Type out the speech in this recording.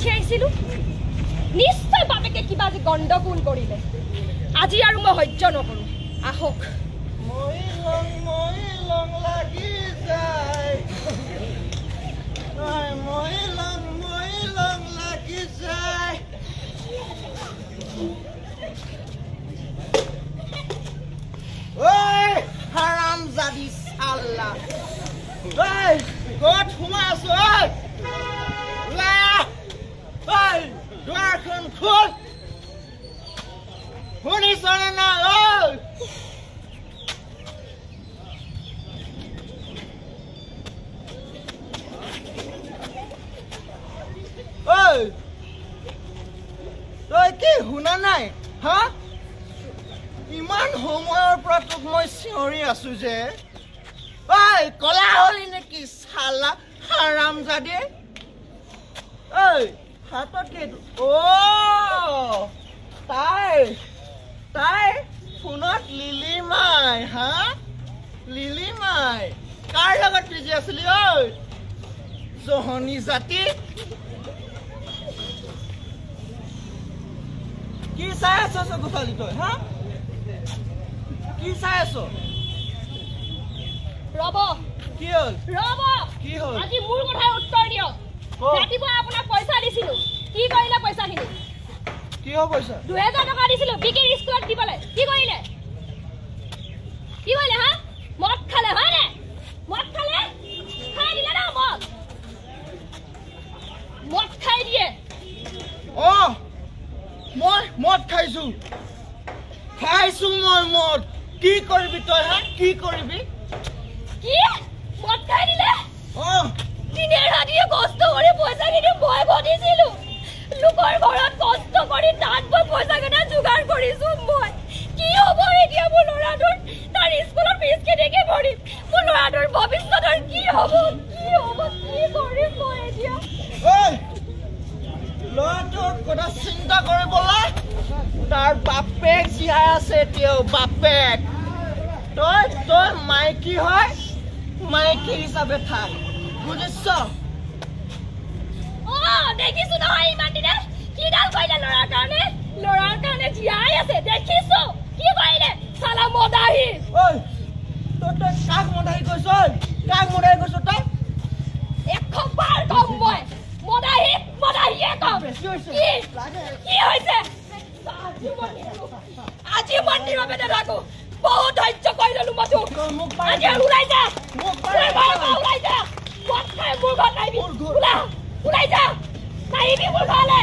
পঠিয়াইছিলো নিশ্চয় বাপেকে কিবা যে গণ্ডগোল কৰিলে আজি আৰু মই সহ্য নকৰো আহক মই লং লাগি যায় মই লং লাগি যায় ঐ হাৰাম জাদি চাল্লা ঐ ক'ত সোমাই আছো ঐ ওলাই ঐ দুৱাৰখন খোল শুনিছনে নাই ঐ ঐ তই কি শুনা নাই হা ইমান সময়ৰ পৰা তোক মই চিঞৰি আছো যে ঐ কলা হলি নেকি চালা হাৰামজাদী ঐ হাতত কি তাই ফোনত লিলিমাই হা লিলিমাই কাৰ লগত বিজি আছিলি ঐ জহনী জাতি কি চাই আছ চকুফালি তই হা কি চাই আছ ৰব কি হ'ল ৰব কি হ'ল আজি মোৰ কথাৰ উত্তৰ দিয়ক ৰাতিপুৱা আপোনাক পইচা দিছিলো কি কৰিলে পইচাখিনি কি হ'ল পইচা 2000 টকা দিছিলো বিকিৰ স্কুলত দিবলে কি কৰিলে হা মদ খালে হয় নে মদ খালে খাই দিলে না মদ খাই দিয়ে মই মদ খাইছো মই মদ কি কৰিবি তই হা কি কৰিবি কি মদ খাই দিলে দিনে ৰাতিয়ে কষ্ট কৰি পইচা কিনি মই ঘটিছিলো লোকৰ ঘৰত কষ্ট কৰি তাত মই পইচা কেইটা যোগাৰ কৰিছো মই কি হ'ব এতিয়া মোৰ ল'ৰাটোৰ তাৰ স্কুলৰ ফিজ কেনেকে ভৰিম মোৰ ল'ৰাটোৰ ভৱিষ্যতৰ কি হ'ব কি কৰিম মই এতিয়া ল'ৰাটোৰ কথা চিন্তা কৰিবলৈ তাৰ বাপেক জীয়াই আছে তেওঁ বাপেক তই মাইকী হয় মাইকী হিচাপে থাক বুজিছ দেখিছো নহয় ইমান দিনে কিডাল কৰিলে ল'ৰাৰ কাৰণে জীয়াই আছে দেখিছো কি কৰিলে চালা মদাহী তই কাক মদাহী কৈছ তই 100 বাৰ কম মই মদাহীয়ে কম কি হৈছে আজি মন্দিৰতে নাথাকো বহুত ধৈৰ্য কৰি ললো মই তোক আজি ওলাই যা মদ খাই মোৰ ঘৰত নাহিবি ওলাই যা নাহিবি মোৰ ঘৰলৈ